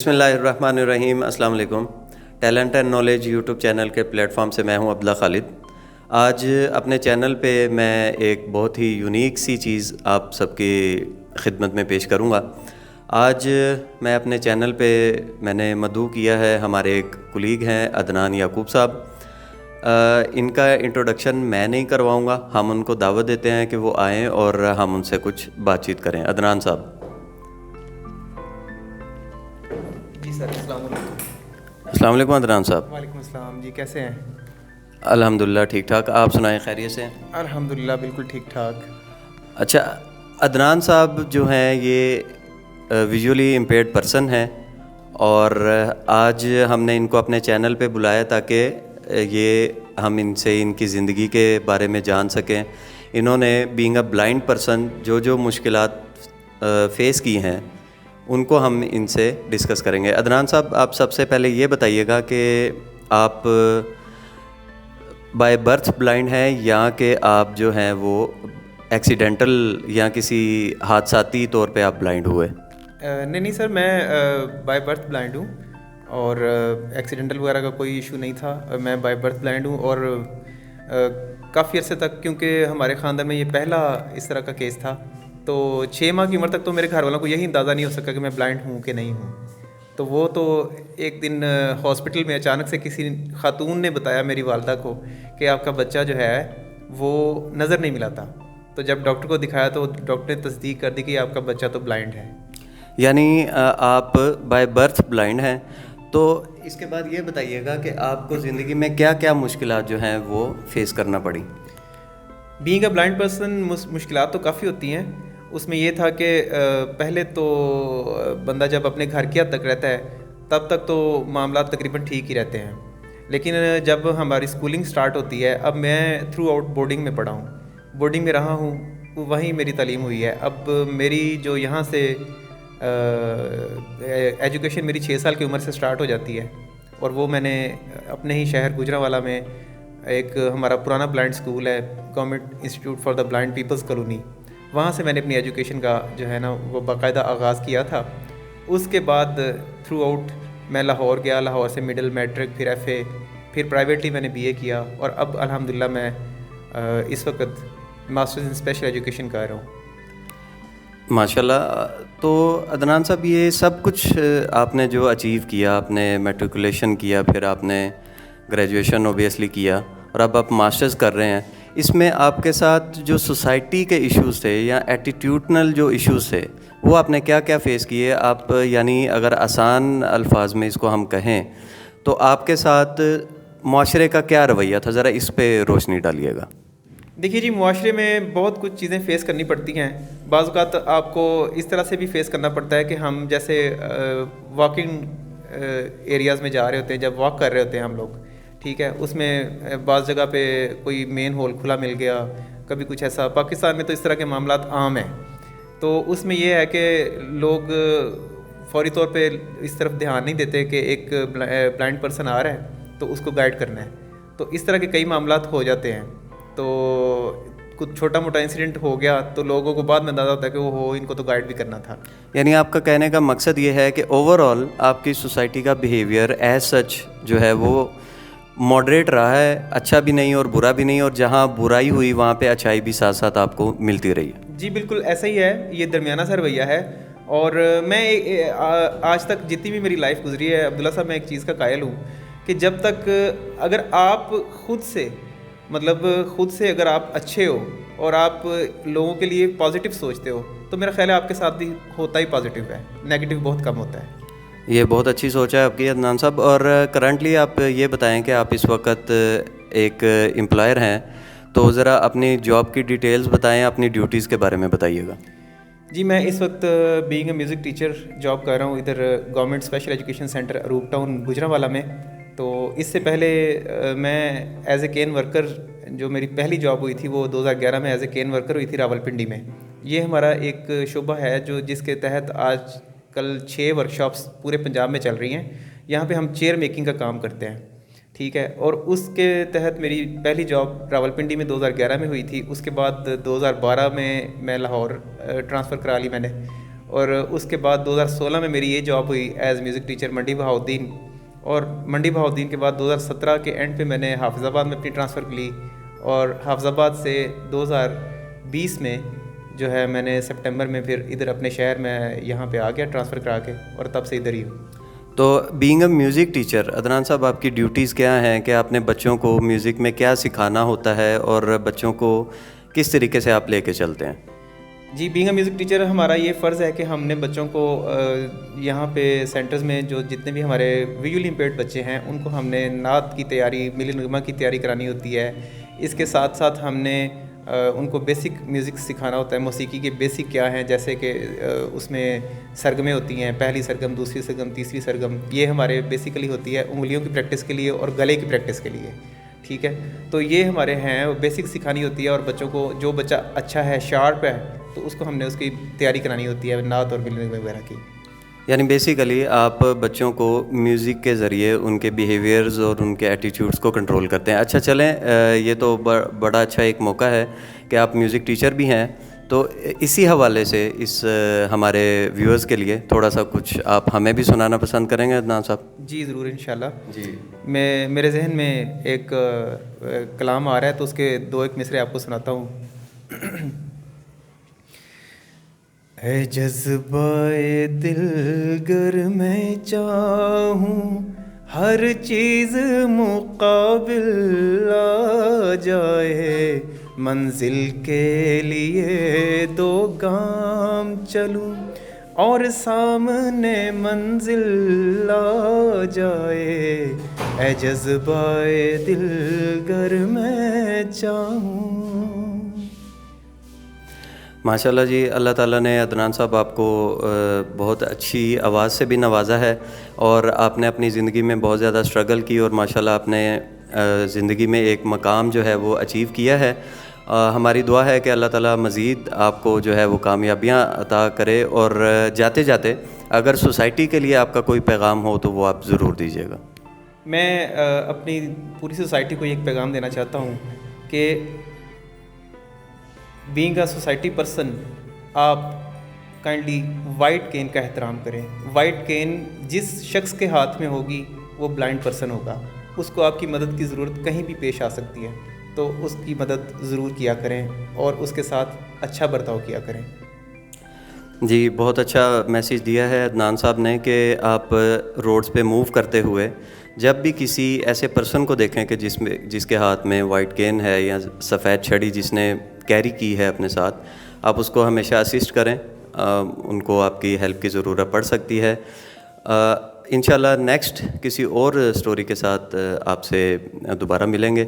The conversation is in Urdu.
بسم اللہ الرحمن الرحیم. السلام علیکم. Talent and knowledge YouTube channel کے پلیٹ فارم سے میں ہوں عبداللہ خالد. آج اپنے چینل پہ میں ایک بہت ہی یونیک سی چیز آپ سب کی خدمت میں پیش کروں گا. آج میں اپنے چینل پہ میں نے مدعو کیا ہے ہمارے ایک کولیگ ہیں عدنان یعقوب صاحب. ان کا انٹروڈکشن میں نہیں کرواؤں گا, ہم ان کو دعوت دیتے ہیں کہ وہ آئیں اور ہم ان سے کچھ بات چیت کریں. عدنان صاحب. جی سر, السلام علیکم. السلام علیکم عدنان صاحب. وعلیکم السلام. جی کیسے ہیں؟ الحمدللہ ٹھیک ٹھاک. آپ سنائیں, خیریت سے ہیں؟ الحمدللہ بالکل ٹھیک ٹھاک. اچھا, عدنان صاحب جو ہیں یہ ویژولی امپیئرڈ پرسن ہیں اور آج ہم نے ان کو اپنے چینل پہ بلایا تاکہ یہ ہم ان سے ان کی زندگی کے بارے میں جان سکیں. انہوں نے بینگ اے بلائنڈ پرسن جو مشکلات فیس کی ہیں ان کو ہم ان سے ڈسکس کریں گے. عدنان صاحب, آپ سب سے پہلے یہ بتائیے گا کہ آپ بائی برتھ بلائنڈ ہیں یا کہ آپ جو ہیں وہ ایکسیڈنٹل یا کسی حادثاتی طور پہ آپ بلائنڈ ہوئے؟ نہیں سر, میں بائی برتھ بلائنڈ ہوں اور ایکسیڈنٹل وغیرہ کا کوئی ایشو نہیں تھا. میں بائی برتھ بلائنڈ ہوں اور کافی عرصے تک, کیونکہ ہمارے خاندان میں یہ پہلا اس طرح کا کیس تھا, تو 6 ماہ کی عمر تک تو میرے گھر والوں کو یہی اندازہ نہیں ہو سکا کہ میں بلائنڈ ہوں کہ نہیں ہوں. تو وہ تو ایک دن ہاسپٹل میں اچانک سے کسی خاتون نے بتایا میری والدہ کو کہ آپ کا بچہ جو ہے وہ نظر نہیں ملا تھا. تو جب ڈاکٹر کو دکھایا تو ڈاکٹر نے تصدیق کر دی کہ آپ کا بچہ تو بلائنڈ ہے. یعنی آپ بائی برتھ بلائنڈ ہیں. تو اس کے بعد یہ بتائیے گا کہ آپ کو زندگی میں کیا کیا مشکلات جو ہیں وہ فیس کرنا پڑی؟ بینگ اے بلائنڈ پرسن مشکلات تو کافی ہوتی ہیں. اس میں یہ تھا کہ پہلے تو بندہ جب اپنے گھر کی حد تک رہتا ہے تب تک تو معاملات تقریباً ٹھیک ہی رہتے ہیں, لیکن جب ہماری اسکولنگ سٹارٹ ہوتی ہے, اب میں تھرو آؤٹ بورڈنگ میں پڑھا ہوں, بورڈنگ میں رہا ہوں, وہیں میری تعلیم ہوئی ہے. اب میری جو یہاں سے ایجوکیشن میری 6 سال کی عمر سے سٹارٹ ہو جاتی ہے اور وہ میں نے اپنے ہی شہر گوجرانوالہ میں ایک ہمارا پرانا بلائنڈ اسکول ہے, government institute for the blind peoples colony, وہاں سے میں نے اپنی ایجوکیشن کا جو ہے نا وہ باقاعدہ آغاز کیا تھا. اس کے بعد تھرو آؤٹ میں لاہور گیا, لاہور سے مڈل, میٹرک, پھر ایف اے, پھر پرائیویٹلی میں نے بی اے کیا اور اب الحمدللہ میں اس وقت ماسٹرز ان اسپیشل ایجوکیشن کر رہا ہوں. ماشاء اللہ. تو عدنان صاحب, یہ سب کچھ آپ نے جو اچیو کیا, آپ نے میٹریکولیشن کیا, پھر آپ نے گریجویشن اوبیسلی کیا اور اب آپ ماسٹرز کر رہے ہیں, اس میں آپ کے ساتھ جو سوسائٹی کے ایشوز تھے یا ایٹیٹیوڈنل جو ایشوز تھے وہ آپ نے کیا کیا فیس کیے؟ آپ یعنی اگر آسان الفاظ میں اس کو ہم کہیں تو آپ کے ساتھ معاشرے کا کیا رویہ تھا, ذرا اس پہ روشنی ڈالیے گا. دیکھیے جی, معاشرے میں بہت کچھ چیزیں فیس کرنی پڑتی ہیں. بعض اوقات آپ کو اس طرح سے بھی فیس کرنا پڑتا ہے کہ ہم جیسے واکنگ ایریاز میں جا رہے ہوتے ہیں, جب واک کر رہے ہوتے ہیں ہم لوگ, ٹھیک ہے, اس میں بعض جگہ پہ کوئی مین ہول کھلا مل گیا, کبھی کچھ ایسا. پاکستان میں تو اس طرح کے معاملات عام ہیں, تو اس میں یہ ہے کہ لوگ فوری طور پہ اس طرف دھیان نہیں دیتے کہ ایک بلائنڈ پرسن آ رہا ہے تو اس کو گائیڈ کرنا ہے. تو اس طرح کے کئی معاملات ہو جاتے ہیں. تو کچھ چھوٹا موٹا انسیڈنٹ ہو گیا تو لوگوں کو بعد میں اندازہ ہوتا ہے کہ وہ ان کو تو گائیڈ بھی کرنا تھا. یعنی آپ کا کہنے کا مقصد یہ ہے کہ اوور آل آپ کی سوسائٹی کا بیہیویئر ایز سچ جو ہے وہ ماڈریٹ رہا ہے, اچھا بھی نہیں اور برا بھی نہیں, اور جہاں برائی ہوئی وہاں پہ اچھائی بھی ساتھ ساتھ آپ کو ملتی رہی ہے. جی بالکل ایسا ہی ہے, یہ درمیانہ سا رویہ ہے. اور میں آج تک جتنی بھی میری لائف گزری ہے عبداللہ صاحب, میں ایک چیز کا قائل ہوں کہ جب تک اگر آپ خود سے اگر آپ اچھے ہو اور آپ لوگوں کے لیے پازیٹیو سوچتے ہو تو میرا خیال ہے آپ کے ساتھ بھی ہوتا ہی پازیٹیو ہے, نیگیٹو بہت کم ہوتا ہے. یہ بہت اچھی سوچ ہے آپ کی عدنان صاحب. اور کرنٹلی آپ یہ بتائیں کہ آپ اس وقت ایک امپلائر ہیں, تو ذرا اپنی جاب کی ڈیٹیلز بتائیں, اپنی ڈیوٹیز کے بارے میں بتائیے گا. جی میں اس وقت being a music teacher job کر رہا ہوں ادھر government special education centre Arup town Gujranwala میں. تو اس سے پہلے میں ایز اے کین ورکر, جو میری پہلی جاب ہوئی تھی وہ 2011 میں ایز اے کین ورکر ہوئی تھی راولپنڈی میں. یہ ہمارا ایک شعبہ ہے جس کے تحت آج کل 6 ورکشاپس پورے پنجاب میں چل رہی ہیں. یہاں پہ ہم چیئر میکنگ کا کام کرتے ہیں, ٹھیک ہے. اور اس کے تحت میری پہلی جاب راولپنڈی میں 2011 میں ہوئی تھی. اس کے بعد 2012 میں لاہور ٹرانسفر کرا لی میں نے, اور اس کے بعد 2016 میں میری یہ جاب ہوئی ایز میوزک ٹیچر منڈی بہاؤدین، اور منڈی بہاؤدین کے بعد 2017 کے اینڈ پہ میں نے حافظ آباد میں اپنی ٹرانسفر لی، اور حافظ آباد سے 2020 میں جو ہے میں نے سپٹمبر میں پھر ادھر اپنے شہر میں یہاں پہ آ گیا ٹرانسفر کرا کے، اور تب سے ادھر ہی ہوں۔ تو being a music teacher, Adnan صاحب آپ کی ڈیوٹیز کیا ہیں کہ آپ نے بچوں کو میوزک میں کیا سکھانا ہوتا ہے اور بچوں کو کس طریقے سے آپ لے کے چلتے ہیں؟ جی، بینگ اے میوزک ٹیچر ہمارا یہ فرض ہے کہ ہم نے بچوں کو یہاں پہ سینٹرز میں جو جتنے بھی ہمارے ویژولی امپیئرڈ بچے ہیں ان کو ہم نے نعت کی تیاری، ملی نغمہ کی تیاری کرانی ہوتی ہے۔ اس کے ساتھ ساتھ ہم نے ان کو بیسک میوزک سکھانا ہوتا ہے، موسیقی کے بیسک کیا ہیں، جیسے کہ اس میں سرگمیں ہوتی ہیں، پہلی سرگم، دوسری سرگم، تیسری سرگم، یہ ہمارے بیسیکلی ہوتی ہے انگلیوں کی پریکٹس کے لیے اور گلے کی پریکٹس کے لیے، ٹھیک ہے۔ تو یہ ہمارے ہیں، بیسک سکھانی ہوتی ہے، اور بچوں کو جو بچہ اچھا ہے، شارپ ہے، تو اس کو ہم نے اس کی تیاری کرانے ہوتی ہے نعت اور ملی نغمے وغیرہ کی۔ یعنی بیسیکلی آپ بچوں کو میوزک کے ذریعے ان کے بیہیویئرز اور ان کے ایٹیٹیوڈز کو کنٹرول کرتے ہیں۔ اچھا چلیں، یہ تو بڑا اچھا ایک موقع ہے کہ آپ میوزک ٹیچر بھی ہیں، تو اسی حوالے سے اس ہمارے ویورز کے لیے تھوڑا سا کچھ آپ ہمیں بھی سنانا پسند کریں گے عدنان صاحب؟ جی ضرور، انشاءاللہ۔ جی، میرے ذہن میں ایک کلام آ رہا ہے، تو اس کے دو ایک مصرے آپ کو سناتا ہوں۔ اے جذبۂ دل گر میں چاہوں ہر چیز مقابل آ جائے، منزل کے لیے 2 گام چلوں اور سامنے منزل آ جائے، اے جذبۂ دل گر میں چاہوں۔ ماشاءاللہ جی، اللہ تعالیٰ نے عدنان صاحب آپ کو بہت اچھی آواز سے بھی نوازا ہے، اور آپ نے اپنی زندگی میں بہت زیادہ اسٹرگل کی، اور ماشاءاللہ آپ نے زندگی میں ایک مقام جو ہے وہ اچیو کیا ہے۔ ہماری دعا ہے کہ اللہ تعالیٰ مزید آپ کو جو ہے وہ کامیابیاں عطا کرے، اور جاتے جاتے اگر سوسائٹی کے لیے آپ کا کوئی پیغام ہو تو وہ آپ ضرور دیجیے گا۔ میں اپنی پوری سوسائٹی کو ایک پیغام دینا چاہتا ہوں کہ بینگ اے سوسائٹی پرسن، آپ کائنڈلی وائٹ کین کا احترام کریں۔ وائٹ کین جس شخص کے ہاتھ میں ہوگی وہ بلائنڈ پرسن ہوگا، اس کو آپ کی مدد کی ضرورت کہیں بھی پیش آ سکتی ہے، تو اس کی مدد ضرور کیا کریں اور اس کے ساتھ اچھا برتاؤ کیا کریں۔ جی، بہت اچھا میسیج دیا ہے عدنان صاحب نے کہ آپ روڈز پہ موو کرتے ہوئے جب بھی کسی ایسے پرسن کو دیکھیں کہ جس کے ہاتھ میں وائٹ کین ہے یا سفید چھڑی جس نے کیری کی ہے اپنے ساتھ، آپ اس کو ہمیشہ اسسٹ کریں، ان کو آپ کی ہیلپ کی ضرورت پڑ سکتی ہے۔ انشاءاللہ نیکسٹ کسی اور سٹوری کے ساتھ آپ سے دوبارہ ملیں گے۔